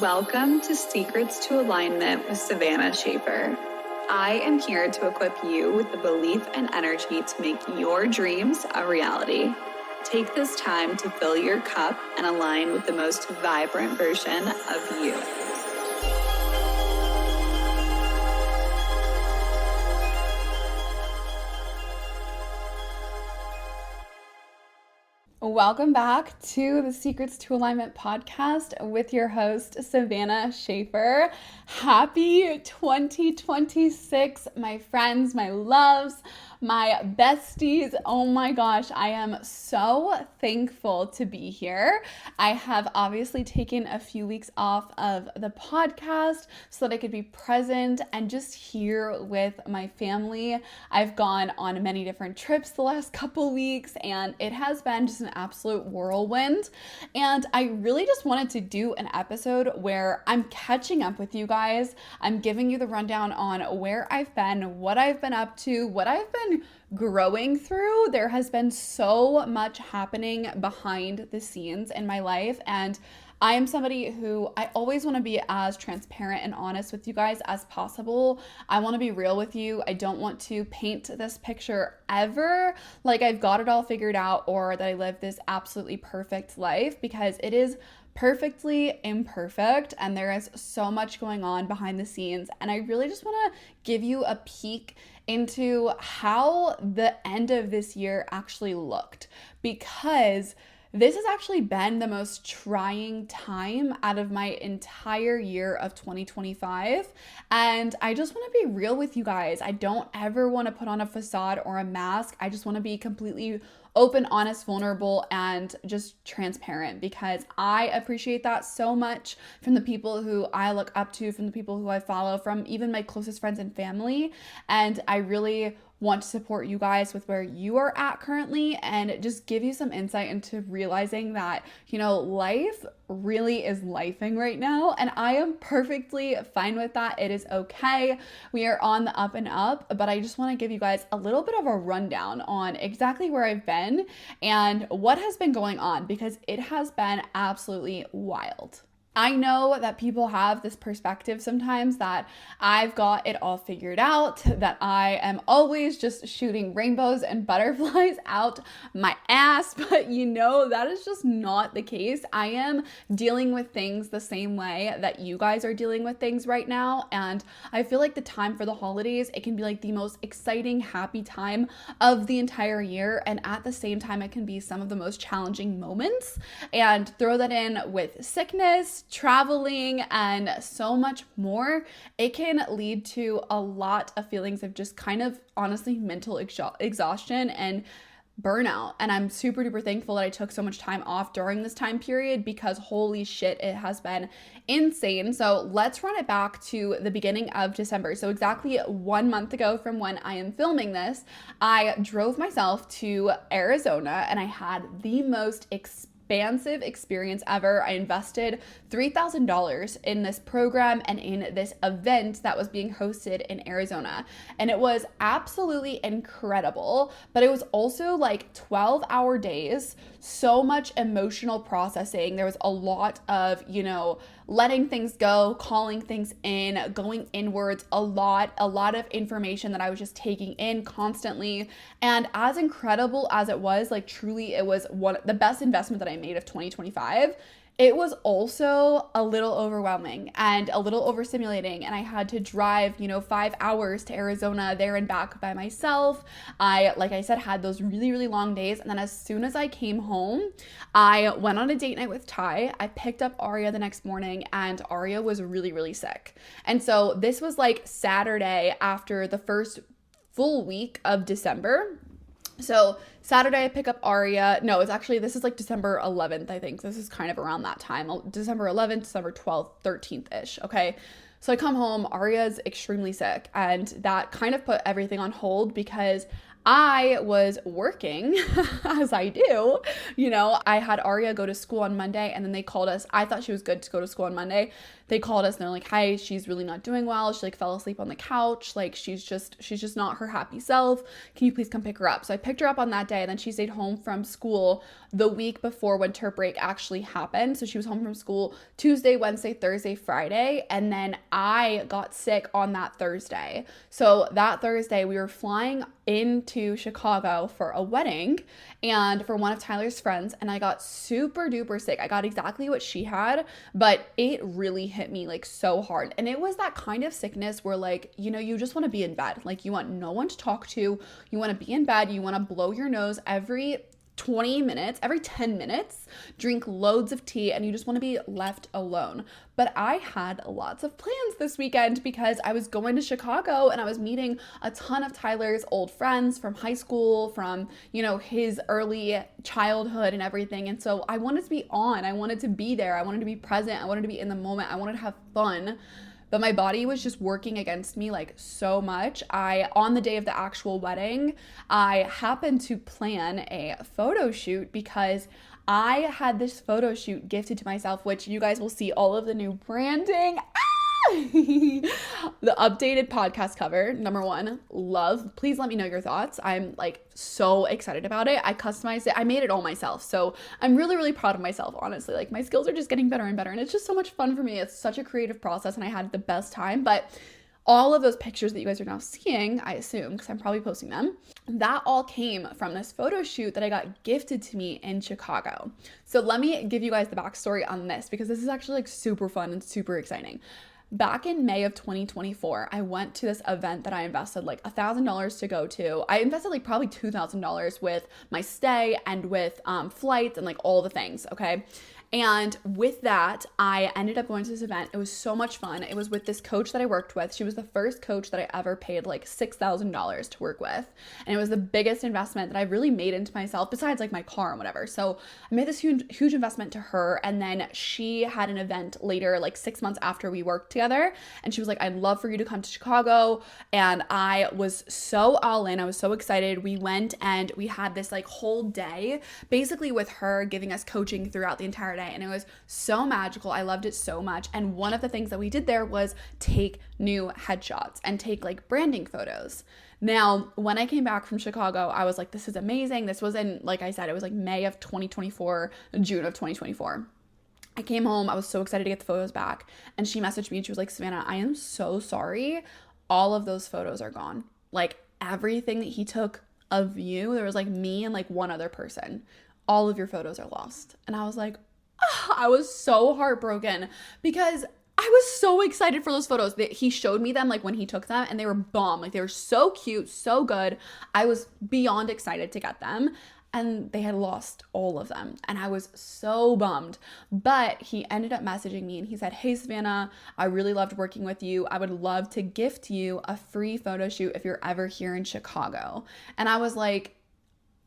Welcome to Secrets to Alignment with Savannah Schaffer. I am here to equip you with the belief and energy to make your dreams a reality. Take this time to fill your cup and align with the most vibrant version of you. Welcome back to the Secrets to Alignment podcast with your host, Savannah Schaffer. Happy 2026, my friends, my loves, my besties. Oh my gosh, I am so thankful to be here. I have obviously taken a few weeks off of the podcast so that I could be present and just here with my family. I've gone on many different trips the last couple weeks, and it has been just an absolute whirlwind. And I really just wanted to do an episode where I'm catching up with you guys. I'm giving you the rundown on where I've been, what I've been up to, what I've been growing through. There has been so much happening behind the scenes in my life, and I am somebody who I always want to be as transparent and honest with you guys as possible. I want to be real with you. I don't want to paint this picture ever like I've got it all figured out or that I live this absolutely perfect life, because it is perfectly imperfect and there is so much going on behind the scenes. And I really just want to give you a peek into how the end of this year actually looked, because this has actually been the most trying time out of my entire year of 2025. And I just want to be real with you guys. I don't ever want to put on a facade or a mask. I just want to be completely open, honest, vulnerable, and just transparent, because I appreciate that so much from the people who I look up to, from the people who I follow, from even my closest friends and family. And I really want to support you guys with where you are at currently and just give you some insight into realizing that, life really is lifing right now, and I am perfectly fine with that. It is okay. We are on the up and up, but I just want to give you guys a little bit of a rundown on exactly where I've been and what has been going on, because it has been absolutely wild. I know that people have this perspective sometimes that I've got it all figured out, that I am always just shooting rainbows and butterflies out my ass, but that is just not the case. I am dealing with things the same way that you guys are dealing with things right now, and I feel like the time for the holidays, it can be like the most exciting, happy time of the entire year, and at the same time, it can be some of the most challenging moments. And throw that in with sickness, traveling, and so much more, it can lead to a lot of feelings of just kind of honestly mental exhaustion and burnout. And I'm super duper thankful that I took so much time off during this time period, because holy shit, it has been insane. So let's run it back to the beginning of December. So exactly 1 month ago from when I am filming this, I drove myself to Arizona and I had the most expensive experience ever. I invested $3,000 in this program and in this event that was being hosted in Arizona. And it was absolutely incredible, but it was also like 12-hour days, so much emotional processing. There was a lot of, letting things go, calling things in, going inwards, a lot of information that I was just taking in constantly. And as incredible as it was, like truly it was the best investment that I made of 2025. It was also a little overwhelming and a little overstimulating, and I had to drive, 5 hours to Arizona there and back by myself. Like I said, had those really, really long days, and then as soon as I came home, I went on a date night with Ty. I picked up Aria the next morning, and Aria was really, really sick. And so this was like Saturday after the first full week of December. So Saturday I pick up Aria. No, this is like December 11th, I think. This is kind of around that time. December 11th, December 12th, 13th-ish, okay? So I come home, Aria's extremely sick, and that kind of put everything on hold because I was working, as I do. I had Aria go to school on Monday, and then they called us. I thought she was good to go to school on Monday. they called us and they're like, hey, she's really not doing well. She like fell asleep on the couch. Like she's just not her happy self. Can you please come pick her up? So I picked her up on that day, and then she stayed home from school the week before winter break actually happened. So she was home from school Tuesday, Wednesday, Thursday, Friday, and then I got sick on that Thursday. So that Thursday we were flying into Chicago for a wedding and for one of Tyler's friends, and I got super duper sick. I got exactly what she had, but it really hit me like so hard. And it was that kind of sickness where like, you know, you just want to be in bed. Like you want no one to talk to. You want to be in bed. You want to blow your nose every 20 minutes, every 10 minutes, drink loads of tea, and you just want to be left alone. But I had lots of plans this weekend because I was going to Chicago and I was meeting a ton of Tyler's old friends from high school, from, you know, his early childhood and everything. And so I wanted to be on, I wanted to be there, I wanted to be present, I wanted to be in the moment, I wanted to have fun. But my body was just working against me like so much. On the day of the actual wedding, I happened to plan a photo shoot because I had this photo shoot gifted to myself, which you guys will see all of the new branding. The updated podcast cover, number one, love. Please let me know your thoughts. I'm like so excited about it. I customized it. I made it all myself. So I'm really, really proud of myself, honestly. Like my skills are just getting better and better. And it's just so much fun for me. It's such a creative process and I had the best time. But all of those pictures that you guys are now seeing, I assume, because I'm probably posting them, that all came from this photo shoot that I got gifted to me in Chicago. So let me give you guys the backstory on this because this is actually like super fun and super exciting. Back in May of 2024, I went to this event that I invested like $1,000 to go to. I invested like probably $2,000 with my stay and with flights and like all the things, okay? And with that, I ended up going to this event. It was so much fun. It was with this coach that I worked with. She was the first coach that I ever paid like $6,000 to work with. And it was the biggest investment that I really made into myself besides like my car and whatever. So I made this huge investment to her. And then she had an event later, like 6 months after we worked together. And she was like, I'd love for you to come to Chicago. And I was so all in. I was so excited. We went and we had this like whole day basically with her giving us coaching throughout the entire day. And it was so magical. I loved it so much. And one of the things that we did there was take new headshots and take like branding photos. Now, when I came back from Chicago, I was like, this is amazing. This was in, like I said, it was like May of 2024, June of 2024. I came home. I was so excited to get the photos back. And she messaged me and she was like, Savannah, I am so sorry. All of those photos are gone. Like everything that he took of you, there was like me and like one other person. All of your photos are lost. And I was like, I was so heartbroken because I was so excited for those photos that he showed me them like when he took them and they were bomb. Like they were so cute, so good. I was beyond excited to get them and they had lost all of them and I was so bummed. But he ended up messaging me and he said, hey Savannah, I really loved working with you. I would love to gift you a free photo shoot if you're ever here in Chicago. And I was like,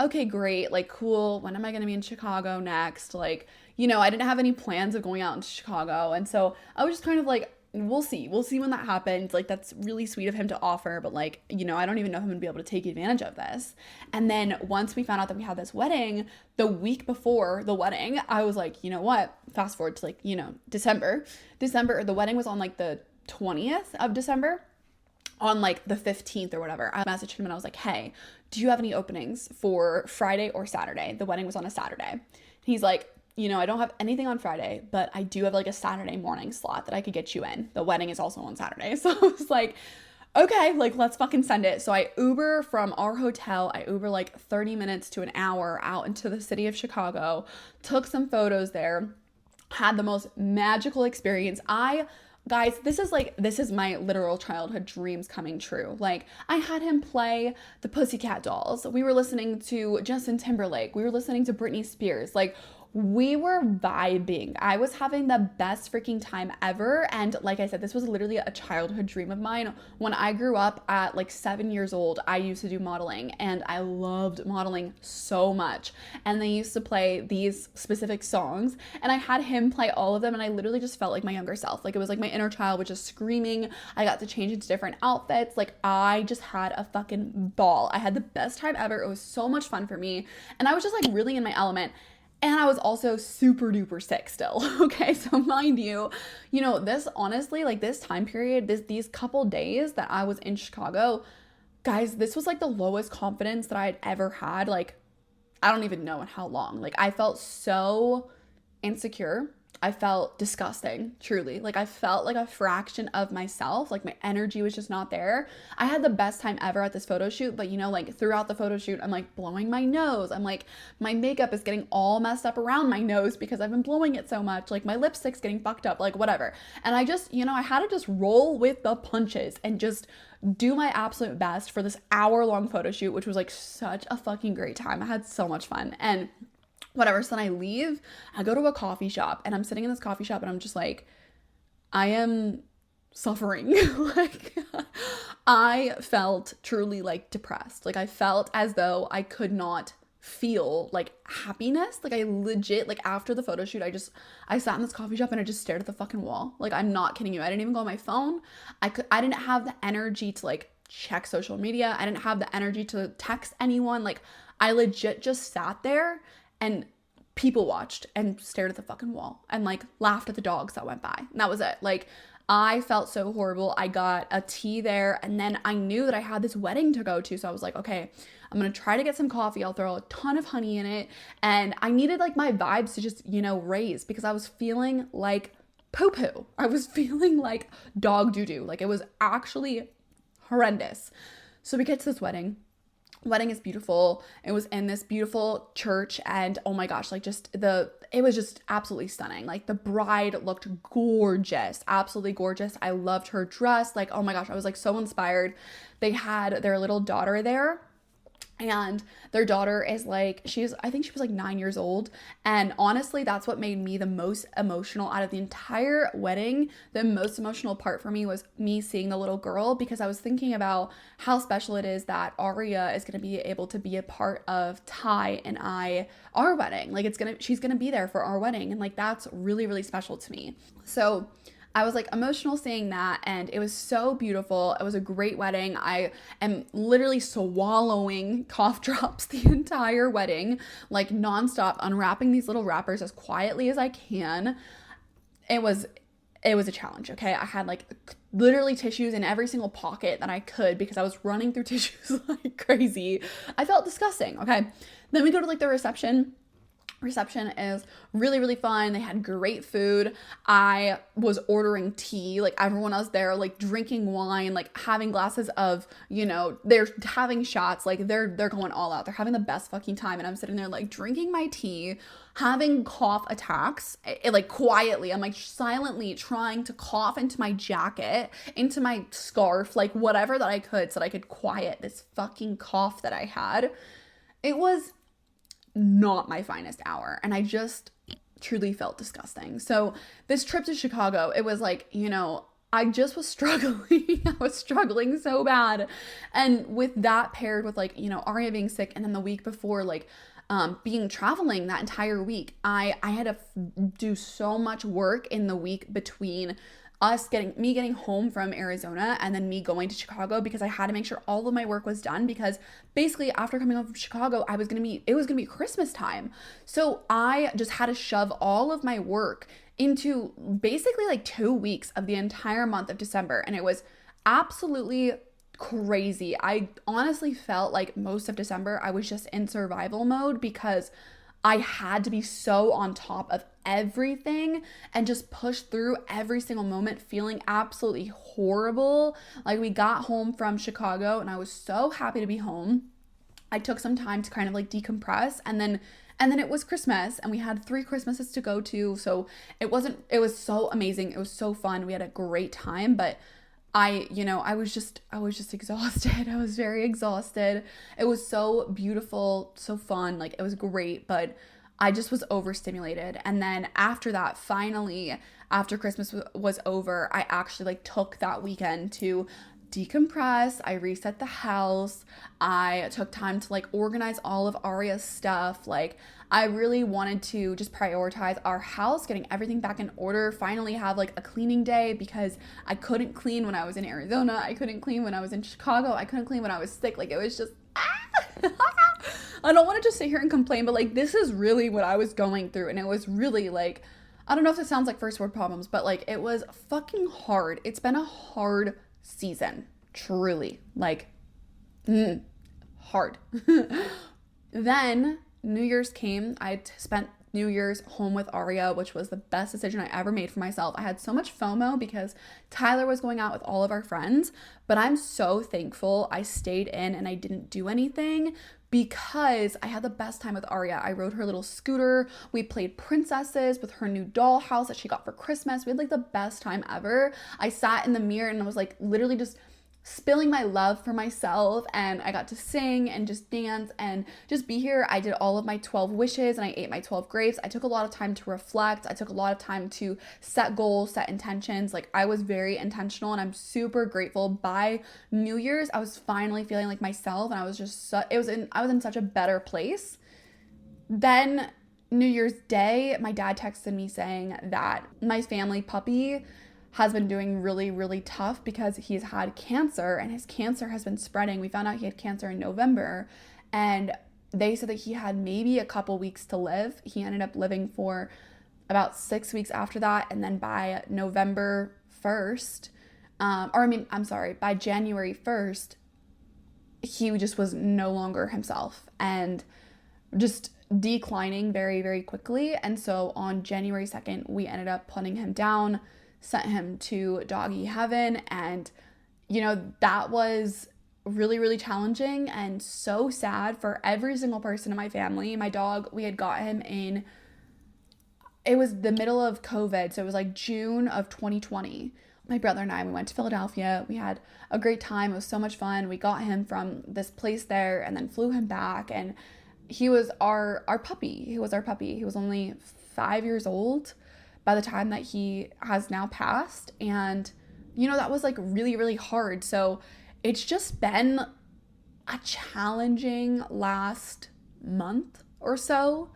okay, great, like cool. When am I gonna be in Chicago next? Like, you know, I didn't have any plans of going out into Chicago. And so I was just kind of like, we'll see when that happens. Like, that's really sweet of him to offer, but like, you know, I don't even know if I'm gonna be able to take advantage of this. And then once we found out that we had this wedding, the week before the wedding, I was like, you know what? Fast forward to like, you know, December, the wedding was on like the 20th of December. On like the 15th or whatever, I messaged him and I was like, hey, do you have any openings for Friday or Saturday? The wedding was on a Saturday. He's like, you know, I don't have anything on Friday, but I do have like a Saturday morning slot that I could get you in. The wedding is also on Saturday. So I was like, okay, like let's fucking send it. So I Uber from our hotel. I Uber like 30 minutes to an hour out into the city of Chicago, took some photos there, had the most magical experience. Guys, this is my literal childhood dreams coming true. Like, I had him play the Pussycat Dolls. We were listening to Justin Timberlake. We were listening to Britney Spears. Like, we were vibing. I was having the best freaking time ever. And like I said, this was literally a childhood dream of mine. When I grew up at like 7 years old, I used to do modeling and I loved modeling so much. And they used to play these specific songs and I had him play all of them. And I literally just felt like my younger self. Like it was like my inner child was just screaming. I got to change into different outfits. Like I just had a fucking ball. I had the best time ever. It was so much fun for me. And I was just like really in my element. And I was also super duper sick still. Okay. So mind you, this honestly, like this time period, these couple days that I was in Chicago, guys, this was like the lowest confidence that I had ever had. Like, I don't even know in how long. Like, I felt so insecure. I felt disgusting, truly. Like, I felt like a fraction of myself. Like, my energy was just not there. I had the best time ever at this photo shoot, but like throughout the photo shoot, I'm like blowing my nose. I'm like, my makeup is getting all messed up around my nose because I've been blowing it so much. Like, my lipstick's getting fucked up, like whatever. And I just, I had to just roll with the punches and just do my absolute best for this hour-long photo shoot, which was like such a fucking great time. I had so much fun. And whatever. So then I leave, I go to a coffee shop, and I'm sitting in this coffee shop, and I'm just like, I am suffering. Like, I felt truly like depressed. Like, I felt as though I could not feel like happiness. Like, I legit, like after the photo shoot, I sat in this coffee shop and I just stared at the fucking wall. Like, I'm not kidding you. I didn't even go on my phone. I didn't have the energy to like check social media. I didn't have the energy to text anyone. Like, I legit just sat there and people watched and stared at the fucking wall and like laughed at the dogs that went by. And that was it. Like, I felt so horrible. I got a tea there, and then I knew that I had this wedding to go to. So I was like, okay, I'm going to try to get some coffee. I'll throw a ton of honey in it. And I needed like my vibes to just, raise, because I was feeling like poo-poo. I was feeling like dog doo-doo. Like, it was actually horrendous. So we get to this wedding. Wedding is beautiful. It was in this beautiful church, and oh my gosh, like it was just absolutely stunning. Like, the bride looked gorgeous, absolutely gorgeous. I loved her dress. Like, oh my gosh, I was like so inspired. They had their little daughter there. And their daughter is like, I think she was like 9 years old. And honestly, that's what made me the most emotional out of the entire wedding. The most emotional part for me was me seeing the little girl, because I was thinking about how special it is that Aria is going to be able to be a part of Ty and our wedding. Like, she's going to be there for our wedding. And like, that's really, really special to me. So I was like emotional seeing that, and it was so beautiful. It was a great wedding. I am literally swallowing cough drops the entire wedding, like nonstop, unwrapping these little wrappers as quietly as I can. It was a challenge, okay? I had like literally tissues in every single pocket that I could, because I was running through tissues like crazy. I felt disgusting, okay? Then we go to like the reception. Reception is really, really fun. They had great food. I was ordering tea. Like, everyone else there, like drinking wine, like having glasses of, they're having shots. Like, they're going all out. They're having the best fucking time. And I'm sitting there like drinking my tea, having cough attacks, like quietly. I'm like silently trying to cough into my jacket, into my scarf, like whatever that I could, so that I could quiet this fucking cough that I had. It was not my finest hour, and I just truly felt disgusting. So this trip to Chicago, it was like, I just was struggling. I was struggling so bad. And with that paired with like, Aria being sick, and then the week before, like being traveling that entire week, I had to do so much work in the week between me getting home from Arizona and then me going to Chicago, because I had to make sure all of my work was done, because basically after coming home from Chicago, it was going to be Christmas time. So I just had to shove all of my work into basically like 2 weeks of the entire month of December. And it was absolutely crazy. I honestly felt like most of December I was just in survival mode, because I had to be so on top of everything and just push through every single moment, feeling absolutely horrible. Like, we got home from Chicago and I was so happy to be home. I took some time to kind of like decompress, and then it was Christmas, and we had 3 Christmases to go to. So it was so amazing. It was so fun. We had a great time, but I was just exhausted. I was very exhausted. It was so beautiful, so fun. Like, it was great, but I just was overstimulated. And then after that, finally, after Christmas was over, I actually like took that weekend to decompress. I reset the house. I took time to like organize all of Aria's stuff. Like, I really wanted to just prioritize our house, getting everything back in order, finally have like a cleaning day, because I couldn't clean when I was in Arizona. I couldn't clean when I was in Chicago. I couldn't clean when I was sick. Like, it was just I don't want to just sit here and complain, but like this is really what I was going through. And it was really like, I don't know if it sounds like first world problems, but like it was fucking hard. It's been a hard season, truly. Like, hard. Then New Year's came. I spent New Year's home with Aria, which was the best decision I ever made for myself. I had so much FOMO because Tyler was going out with all of our friends, but I'm so thankful I stayed in and I didn't do anything because I had the best time with Aria. I rode her little scooter. We played princesses with her new doll house that she got for Christmas. We had like the best time ever. I sat in the mirror and I was like literally just spilling my love for myself, and I got to sing and just dance and just be here. I did all of my 12 wishes and I ate my 12 grapes. I took a lot of time to reflect. I took a lot of time to set goals, set intentions. Like I was very intentional and I'm super grateful. By New Year's, I was finally feeling like myself and I was just I was in such a better place. Then New Year's Day, my dad texted me saying that my family puppy has been doing really, really tough because he's had cancer and his cancer has been spreading. We found out he had cancer in November and they said that he had maybe a couple weeks to live. He ended up living for about 6 weeks after that. And then by November 1st, by January 1st, he just was no longer himself and just declining very, very quickly. And so on January 2nd, we ended up putting him down, sent him to doggy heaven. And, you know, that was really, really challenging and so sad for every single person in my family. My dog, we had got him it was the middle of COVID. So it was like June of 2020. My brother and I, we went to Philadelphia. We had a great time. It was so much fun. We got him from this place there and then flew him back. And he was our puppy. He was our puppy. He was only 5 years old by the time that he has now passed. And, you know, that was like really, really hard. So it's just been a challenging last month or so.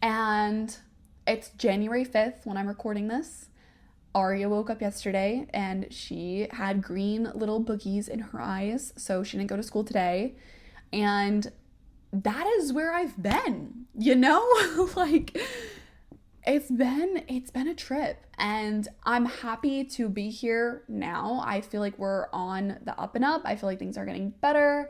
And it's January 5th when I'm recording this. Aria woke up yesterday and she had green little boogies in her eyes. So she didn't go to school today. And that is where I've been, you know? Like, it's been a trip and I'm happy to be here now. I feel like we're on the up and up. I feel like things are getting better,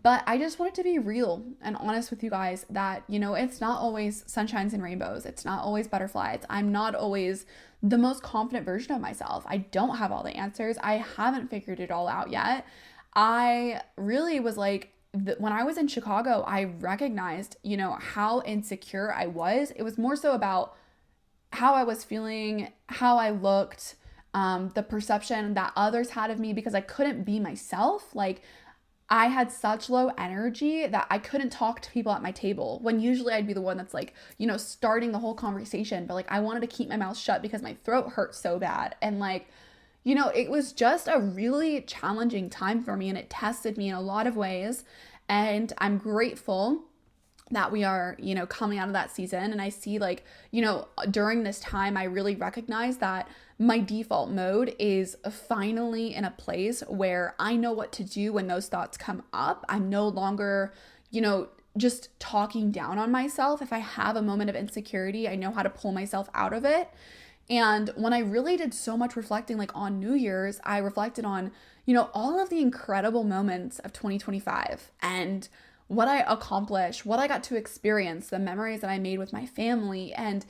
but I just wanted to be real and honest with you guys that, you know, it's not always sunshines and rainbows. It's not always butterflies. I'm not always the most confident version of myself. I don't have all the answers. I haven't figured it all out yet. I really was like, when I was in Chicago, I recognized, you know, how insecure I was. It was more so about how I was feeling, how I looked, the perception that others had of me because I couldn't be myself. Like I had such low energy that I couldn't talk to people at my table when usually I'd be the one that's like, you know, starting the whole conversation. But like I wanted to keep my mouth shut because my throat hurt so bad. And like, you know, it was just a really challenging time for me and it tested me in a lot of ways. And I'm grateful that we are, you know, coming out of that season. And I see like, you know, during this time, I really recognize that my default mode is finally in a place where I know what to do when those thoughts come up. I'm no longer, you know, just talking down on myself. If I have a moment of insecurity, I know how to pull myself out of it. And when I really did so much reflecting, like on New Year's, I reflected on, you know, all of the incredible moments of 2025 and what I accomplished, what I got to experience, the memories that I made with my family. And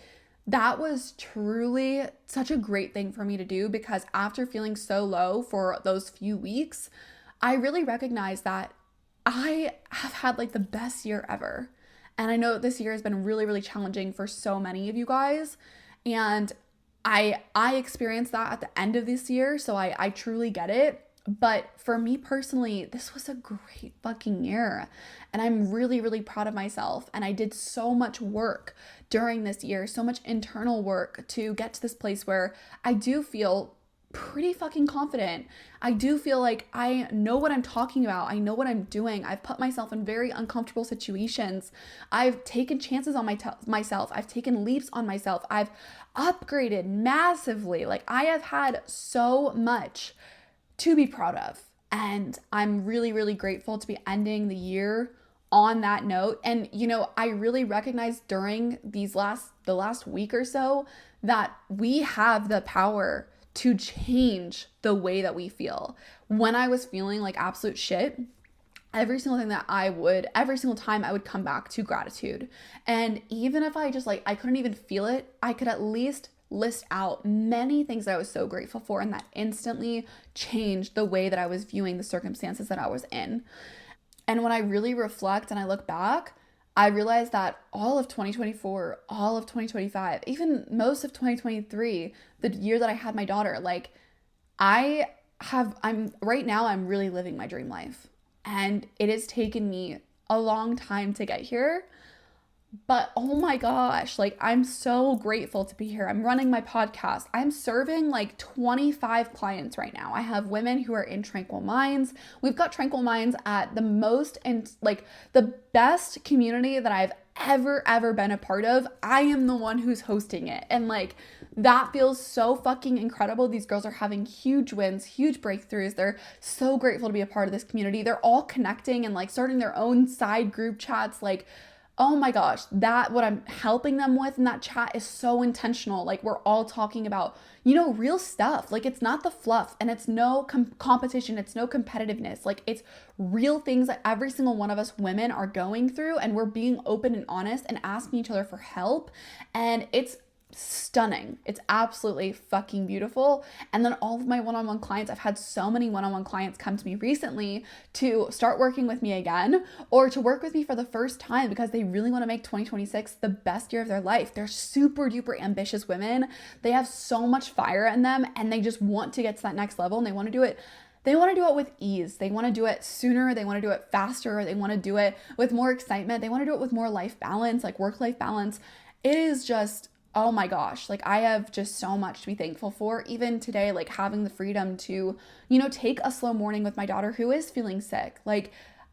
that was truly such a great thing for me to do because after feeling so low for those few weeks, I really recognized that I have had like the best year ever. And I know this year has been really, really challenging for so many of you guys. And I experienced that at the end of this year, so I truly get it. But for me personally, this was a great fucking year. And I'm really, really proud of myself. And I did so much work during this year, so much internal work to get to this place where I do feel pretty fucking confident. I do feel like I know what I'm talking about. I know what I'm doing. I've put myself in very uncomfortable situations. I've taken chances on myself. I've taken leaps on myself. I've upgraded massively. Like I have had so much to be proud of. And I'm really, really grateful to be ending the year on that note, and I really recognized during the last week or so that we have the power to change the way that we feel. When I was feeling like absolute shit, every single time I would come back to gratitude. And even if I just I couldn't even feel it, I could at least list out many things that I was so grateful for, and that instantly changed the way that I was viewing the circumstances that I was in. And when I really reflect and I look back, I realized that all of 2024, all of 2025, even most of 2023, the year that I had my daughter, I'm right now, I'm really living my dream life. And it has taken me a long time to get here. But oh my gosh, I'm so grateful to be here. I'm running my podcast. I'm serving 25 clients right now. I have women who are in Tranquil Minds. We've got Tranquil Minds at the most and the best community that I've ever been a part of. I am the one who's hosting it. And that feels so fucking incredible. These girls are having huge wins, huge breakthroughs. They're so grateful to be a part of this community. They're all connecting and starting their own side group chats. Oh my gosh, what I'm helping them with in that chat is so intentional. We're all talking about, real stuff. It's not the fluff, and it's no competition. It's no competitiveness. It's real things that every single one of us women are going through, and we're being open and honest and asking each other for help. And it's stunning. It's absolutely fucking beautiful. And then all of my one-on-one clients, I've had so many one-on-one clients come to me recently to start working with me again, or to work with me for the first time because they really want to make 2026 the best year of their life. They're super duper ambitious women. They have so much fire in them, and they just want to get to that next level, and they want to do it. They want to do it with ease. They want to do it sooner. They want to do it faster. They want to do it with more excitement. They want to do it with more life balance, work-life balance. It is just, oh my gosh, I have just so much to be thankful for. Even today, having the freedom to, take a slow morning with my daughter who is feeling sick.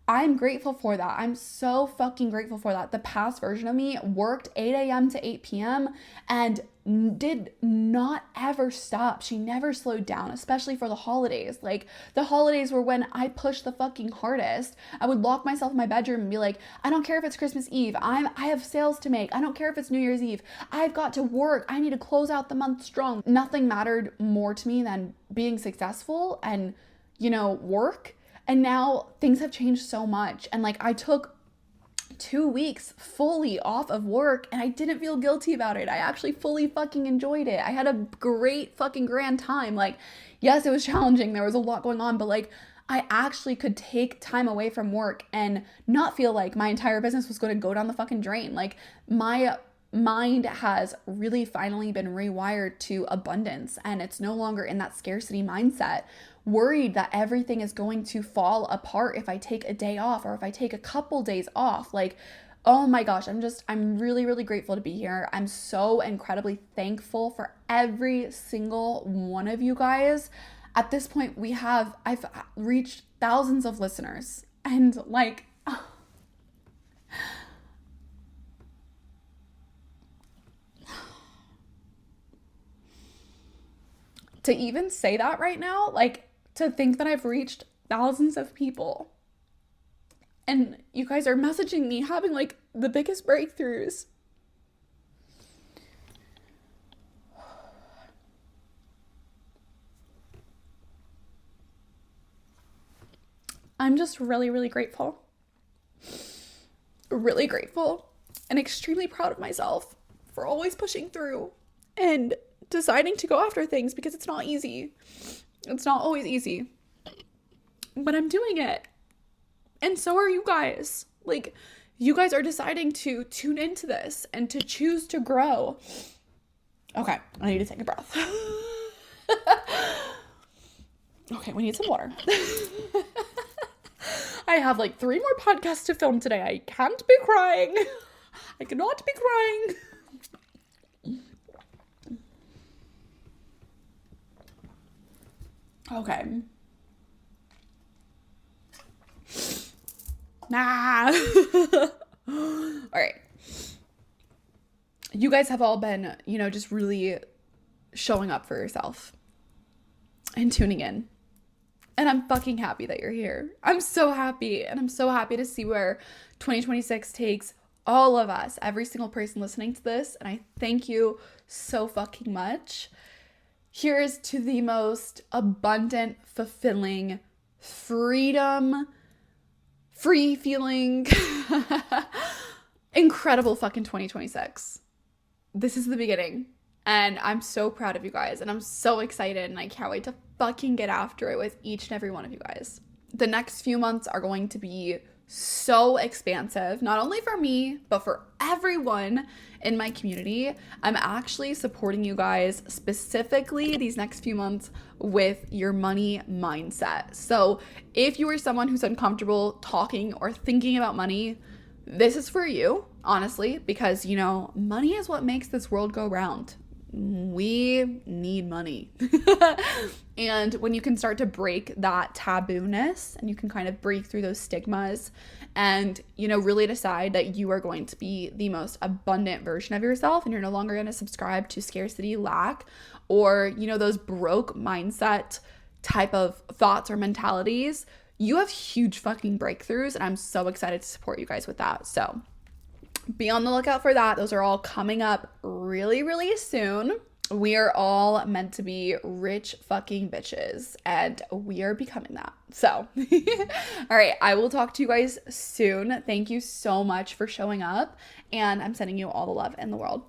I'm grateful for that. I'm so fucking grateful for that. The past version of me worked 8 a.m. to 8 p.m. and did not ever stop. She never slowed down, especially for the holidays. The holidays were when I pushed the fucking hardest. I would lock myself in my bedroom and be like, I don't care if it's Christmas Eve. I have sales to make. I don't care if it's New Year's Eve. I've got to work. I need to close out the month strong. Nothing mattered more to me than being successful and, work. And now things have changed so much. And I took 2 weeks fully off of work, and I didn't feel guilty about it. I actually fully fucking enjoyed it. I had a great fucking grand time. Yes, it was challenging. There was a lot going on, but I actually could take time away from work and not feel like my entire business was going to go down the fucking drain. My mind has really finally been rewired to abundance, and it's no longer in that scarcity mindset, worried that everything is going to fall apart if I take a day off or if I take a couple days off. Oh my gosh, I'm really grateful to be here. I'm so incredibly thankful for every single one of you guys. At this point, I've reached thousands of listeners, and to even say that right now, to think that I've reached thousands of people and you guys are messaging me having the biggest breakthroughs. I'm just really grateful. Really grateful and extremely proud of myself for always pushing through and deciding to go after things, because it's not easy. It's not always easy, but I'm doing it. And so are you guys. You guys are deciding to tune into this and to choose to grow. Okay, I need to take a breath. Okay, we need some water. I have 3 more podcasts to film today. I can't be crying. I cannot be crying. Okay. All right. You guys have all been, just really showing up for yourself and tuning in. And I'm fucking happy that you're here. I'm so happy. And I'm so happy to see where 2026 takes all of us, every single person listening to this. And I thank you so fucking much. Here's to the most abundant, fulfilling, freedom, free feeling, incredible fucking 2026. This is the beginning. And I'm so proud of you guys. And I'm so excited. And I can't wait to fucking get after it with each and every one of you guys. The next few months are going to be so expansive, not only for me, but for everyone in my community. I'm actually supporting you guys specifically these next few months with your money mindset. So if you are someone who's uncomfortable talking or thinking about money, this is for you, honestly, because, you know, money is what makes this world go round. We need money. And when you can start to break that tabooness and you can kind of break through those stigmas and, you know, really decide that you are going to be the most abundant version of yourself and you're no longer going to subscribe to scarcity, lack, or, you know, those broke mindset type of thoughts or mentalities, you have huge fucking breakthroughs. And I'm so excited to support you guys with that. So be on the lookout for that. Those are all coming up really, really soon. We are all meant to be rich fucking bitches, and we are becoming that. So, all right, I will talk to you guys soon. Thank you so much for showing up, and I'm sending you all the love in the world.